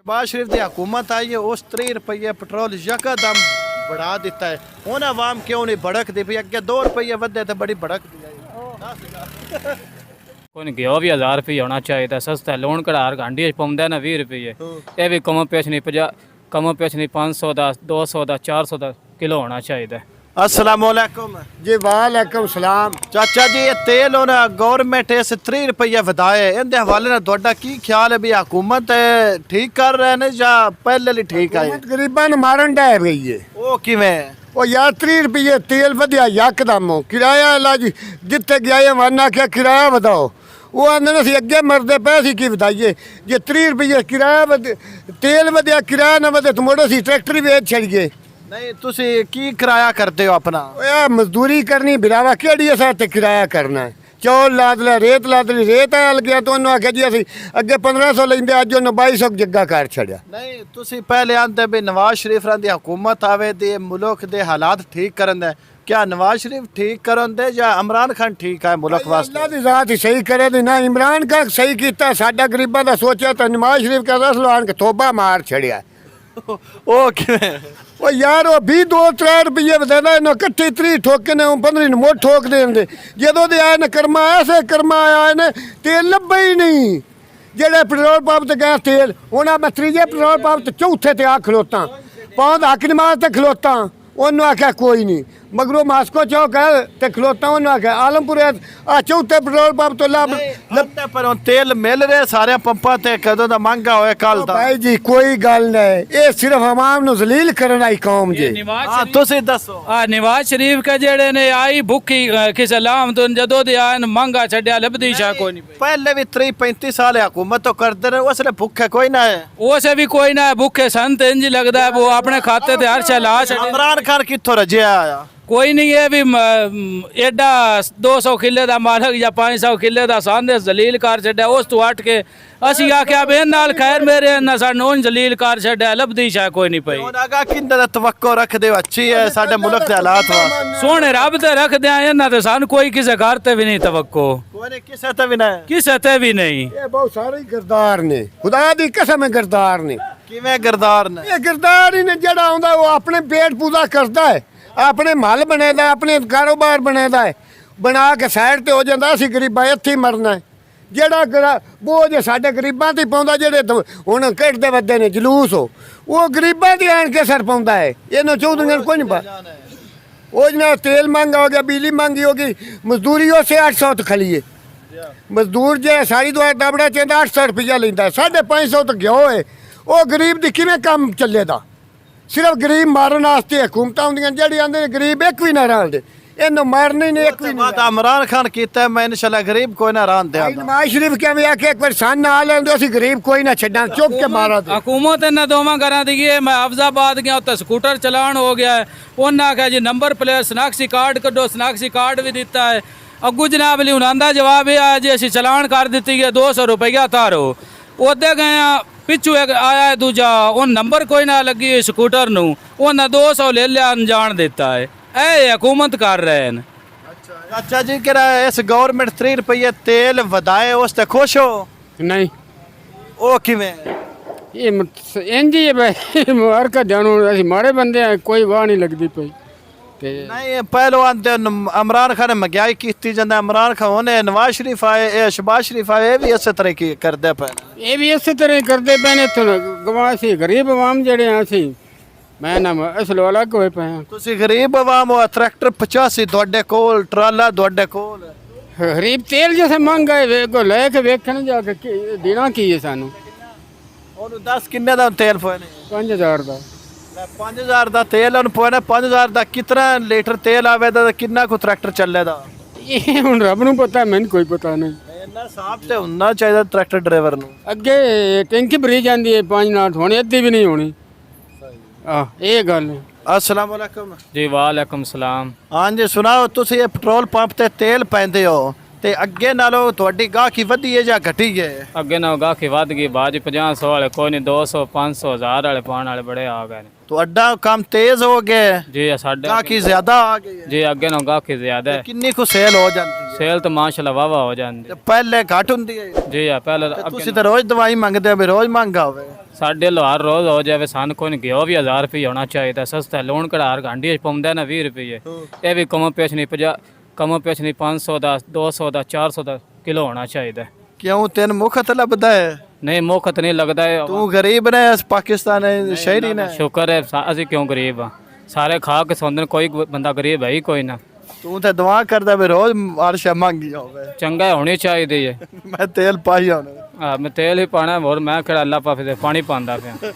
शहबाज शरीफ की हुकूमत आई है उस 30 रुपये पेट्रोल यकदम बढ़ा दिता है। हुण आवाम क्यों नहीं भड़कती पई? अगे 2 रुपये वधे तो बड़ी भड़कती है। कोई घ्यो भी 1000 रुपये होना चाहिए सस्ता। लून कड़ार गांडी पाँदा ना 20 रुपये, ये भी कम पेश नहीं 500 का 200 का 400 का किलो होना चाहिए। अस्सलाम वालेकुम जी वालेकुम सलाम। चाचा जी ये तेल होना गवर्नमेंट इस 30 रुपये वधाए इनके हवाले नाल तुहाडा की ख्याल है भी हुकूमत ठीक कर रहे हैं या पहले ही ठीक है? गरीबां नूं मारन डै गई है। वो किवें? ਉਹ ਯਾਰ 30 ਰੁਪਏ ਤੇਲ ਵਧਿਆ ਯਕਦਮ ਕਿਰਾਇਆ ਲੱਜ ਜਿੱਥੇ ਗਿਆ ਮਨ ਆਖਿਆ ਕਿਰਾਇਆ ਵਧਾਓ ਉਹ ਆਂਦੇ ਨੇ ਅਸੀਂ ਅੱਗੇ ਮਰਦੇ ਪਏ ਸੀ ਕੀ ਵਧਾਈਏ ਜੇ 30 ਰੁਪਏ ਕਿਰਾਇਆ ਤੇਲ ਵਧਿਆ ਕਿਰਾਇਆ ਨਾ ਵਧੇ ਤਾਂ ਮੋੜੋ ਸੀ ਟਰੈਕਟਰ ਹੀ ਵੇਚ ਛੜੀਏ। नहीं तुसी की किराया करते हो अपना? ओए मजदूरी करनी बिरावा केड़ी असा ते किराया करना है। चौल लाद लिया रेत लाद ली रेत आल गया तो उन्होंने आख्या जी असी अगे 1500 लेंदे अज उन्होंने 2200 जग्गा कर छड़िया। नहीं तुसी पहले आंदे भी नवाज शरीफ दी हुकूमत आवे दे मुल्क दे हालात ठीक करन दे, क्या नवाज शरीफ ठीक करन दे या इमरान खान ठीक है मुल्क वास्ते? अल्लाह दी जात ही सही करे दी ना इमरान का सही कीता साडा गरीबां दा सोचा तो नवाज शरीफ का दस लवान के तोबा मार छड़िया। ओ किवें? ओ यार वो 2-3 रुपये बदेना इन्हों कट्ठी 30 ठोके ने 15 ने मोट ठोक देंगे जदों दे आए ने कर्मा ऐसे कर्मा आए ने तेल लब्भा ही नहीं। जेड़े पेट्रोल पंप ते गए तेल उन्हें मैं 3जे पेट्रोल पंप ते चौथे ते आ खलोता पाँच हक नमाज ते खलोता उन्होंने आख्या कोई नहीं मगरों मास्को चौक है ते खलोता उन्होंने आख्या आलमपुर आ चौथे पेट्रोल पंप तो लब्भे पर तेल मिल रहे सारे पंपां ते कदों दा महंगा होया कल दा? भाई जी कोई गल नहीं ये सिर्फ आवाम नूं जलील करन आई कौम जी। हां तुसी दसो नवाज शरीफ के जेड़े ने आई भुखी किस लाम तो जदों दे आए मंगा छड्या लभदी शा कोई नहीं। पहले भी 30-35 साल हुकूमत तो करते रहे उसने भुखे कोई ना है। उसे भी कोई ना है भुखे संत इंज लगदा है वो अपने खाते ते हर शै ला छड़े। इमरान खान कित्थों रजिया आया? कोई नहीं है भी एडा 200 किले का मालक या 500 किले का सांदे जलील कर छड्या उस तो हट के असी आख्या बे नाल खैर मेरे ना सानू जलील कर छड्या लभदी शा कोई नहीं पई। हुण अगा किंदा दा तवक्को रखदे हो अच्छी है साडे मुल्क दे हालात वास्ते? सोने रब ते रखदे आ इन्हां ते सानू कोई किसे घर ते भी नहीं तवक्को कोई नहीं किसे ते भी नहीं किसे ते भी नहीं। ये बहुत सारे गिरदार ने खुदा दी कसम है गिरदार ने। किवें गिरदार ने? ये गिरदार ही ने जड़ा आंदा वो अपने पेट पूजा करता है अपने महल बनेदा अपने कारोबार बनेदा है बना के साइड ते हो जांदा असीं गरीबां इत्थे मरना है। जेड़ा बोझ साडे गरीबां ते पाउंदा जेड़े हुण कढदे वदे ने जलूस हो वो गरीबां ते आण के सर पाउंदा है। इन्हां चौधरीआं कोई नहीं पा वो जना तेल महंगा हो गया बिजली महंगी हो गई मजदूरी उसे 800 तो खलीए मजदूर जे सारी दवाई दाबड़ा चाहता 800 रुपया लेंदा 550 तो घ्यो है वो गरीब दी किवें काम चलेदा? सिर्फ गरीब मारन वास्ते हुकूमतां हुंदियां जेड़ी आंदे गरीब एक भी ना रलदे इन्हों मारने ने एक भी नहीं। इमरान खान कीता मैं इंशाल्लाह गरीब कोई ना रहन दे। नवाज शरीफ क्या मैं आखे एक बार सन ना लेंदे असीं गरीब कोई ना छड्डां चुप के मारा दे। हुकूमत इन्हां दोवां घरां दी है। मैं अफजाबाद गया उत्ते स्कूटर चलान हो गया है उन्हें आख्या जी नंबर प्लेट शनाख्ती कार्ड कड्डो शनाख्ती कार्ड भी दिता है अगू जनाब ली हुण आंदा जवाब ये आया जी असीं चलान कर दित्ती है 200 रुपया तारो ओदे गए पिछू एक आया है दूजा उन नंबर कोई ना लगी स्कूटर नूं उन्हें 200 ले लिया अनजान देता है ए हुकूमत कर रहे हैं। चाचा जी कह रहा है इस गवर्नमेंट 30 रुपये तेल वधाए उस ते खुश हो? नहीं ओ किवें? ये इंज ही है भाई हर का जानू असी माड़े बंदे हैं कोई वाह नहीं लगती पई ते नहीं पहलो आंदे इमरान खान ने महंगाई कीती जांदा इमरान खान ने नवाज शरीफ आए शहबाज शरीफ आए भी इस तरह की करदे पे ये भी इस तरह ही करते पे ने तो गवासी गरीब आवाम जेड़े हैं असी मैं ना असलो अलग होए पे हैं। तुसी गरीब आवाम हो ट्रैक्टर 85 ਤੁਹਾਡੇ ਕੋਲ ट्राला ਤੁਹਾਡੇ ਕੋਲ गरीब तेल जैसे महंगा है वे लेके वेखन जाके देना की है सानू ਉਹਨੂੰ 10 ਕਿੰਨੇ ਦਾ ਤੇਲ ਪੋਣੇ? 5000 ਦਾ 5000 ਦਾ ਤੇਲ ਉਹਨੂੰ ਪੋਣੇ 5000 ਦਾ ਕਿੰਨਾ ਲੀਟਰ ਤੇਲ ਆਵੇਦਾ ਤੇ ਕਿੰਨਾ ਕੋ ਟਰੈਕਟਰ ਚੱਲੇਦਾ? ਇਹ ਹੁਣ ਰੱਬ ਨੂੰ ਪਤਾ ਮੈਨੂੰ ਕੋਈ ਪਤਾ ਨਹੀਂ। ਇੰਨਾ ਸਾਫ ਤੇ ਹੁੰਨਾ ਚਾਹੀਦਾ ਟਰੈਕਟਰ ਡਰਾਈਵਰ ਨੂੰ। ਅੱਗੇ ਟੈਂਕੀ ਭਰੀ ਜਾਂਦੀ ਹੈ 5 ਨਾਟ ਹੋਣੀ ਅੱਧੀ ਵੀ ਨਹੀਂ ਹੋਣੀ ਇਹ ਗੱਲ ਹੈ। अस्सलाम वालेकुम जी वालेकुम सलाम। हाँ जी सुनाओ तुसी ये पेट्रोल पंप ते तेल पैंदे हो ते अगे नालों तुहाडी गाहकी वधी है या घटी है? अगे ना गाहकी वध गई बाज 500 वाले कोई नहीं 200 500 1000 वाले पाने वाले बड़े आ गए तुहाडा काम तेज हो गया जी साडे गाहकी ज्यादा आ गई जी अगे ना गाहकी ज्यादा है किन्नी को सेल हो जाती? ਸੇਲ ਤਾਂ ਮਾਸ਼ਾਅੱਲਾ ਵਾਵਾ ਹੋ ਜਾਂਦੀ ਤੇ ਪਹਿਲੇ ਘੱਟ ਹੁੰਦੀ ਹੈ ਜੀ ਆ ਪਹਿਲਾਂ ਤੇ ਤੁਸੀਂ ਤਾਂ ਰੋਜ਼ ਦਵਾਈ ਮੰਗਦੇ ਹੋ ਵੀ ਰੋਜ਼ ਮੰਗਾ ਹੋਵੇ ਸਾਡੇ ਲੋਹਾਰ ਰੋਜ਼ ਹੋ ਜਾਵੇ ਸਾਨੂੰ ਕੋਈ ਨਹੀਂ ਗਿਆ ਵੀ 1000 ਰੁਪਏ ਹੋਣਾ ਚਾਹੀਦਾ ਸਸਤਾ ਲੋਨ ਕਢਾਰ ਗਾਂਡੀ ਪਾਉਂਦਾ ਨਾ 20 ਰੁਪਏ ਇਹ ਵੀ ਕਮ ਪੇਸ਼ ਨਹੀਂ 50 ਕਮ ਪੇਸ਼ ਨਹੀਂ 500 ਦਾ 200 ਦਾ 400 ਦਾ ਕਿਲੋ ਹੋਣਾ ਚਾਹੀਦਾ ਕਿਉਂ ਤੈਨੂੰ ਮੁਖਤ ਲੱਭਦਾ ਹੈ ਨਹੀਂ ਮੁਖਤ ਨਹੀਂ ਲੱਗਦਾ ਹੈ ਤੂੰ ਗਰੀਬ ਨੇ ਇਸ ਪਾਕਿਸਤਾਨ ਸ਼ਹਿਰੀ ਨੇ ਸ਼ੁਕਰ ਹੈ ਅਸੀਂ ਕਿਉਂ ਗਰੀਬ ਆ ਸਾਰੇ ਖਾ ਕੇ ਸੌਂਦੇ ਨੇ ਕੋਈ ਬੰਦਾ ਗਰੀਬ ਹੈ ਹੀ ਕੋਈ ਨਾ ਤੂੰ ਤਾਂ ਦੁਆ ਕਰਦਾ ਵੀ ਰੋਜ਼ ਆਰਸ਼ਾ ਮੰਗੀ ਹੋਵੇ ਚੰਗਾ ਹੋਣੀ ਚਾਹੀਦੀ ਹੈ ਮੈਂ ਤੇਲ ਪਾਈ ਹੁਣ ਮੈਂ ਤੇਲ ਹੀ ਪਾਣਾ ਹੋਰ ਮੈਂ ਕਿਹੜਾ ਅੱਲਾ ਪਾਫੇ ਤੇ ਪਾਣੀ ਪਾਉਂਦਾ ਪਿਆ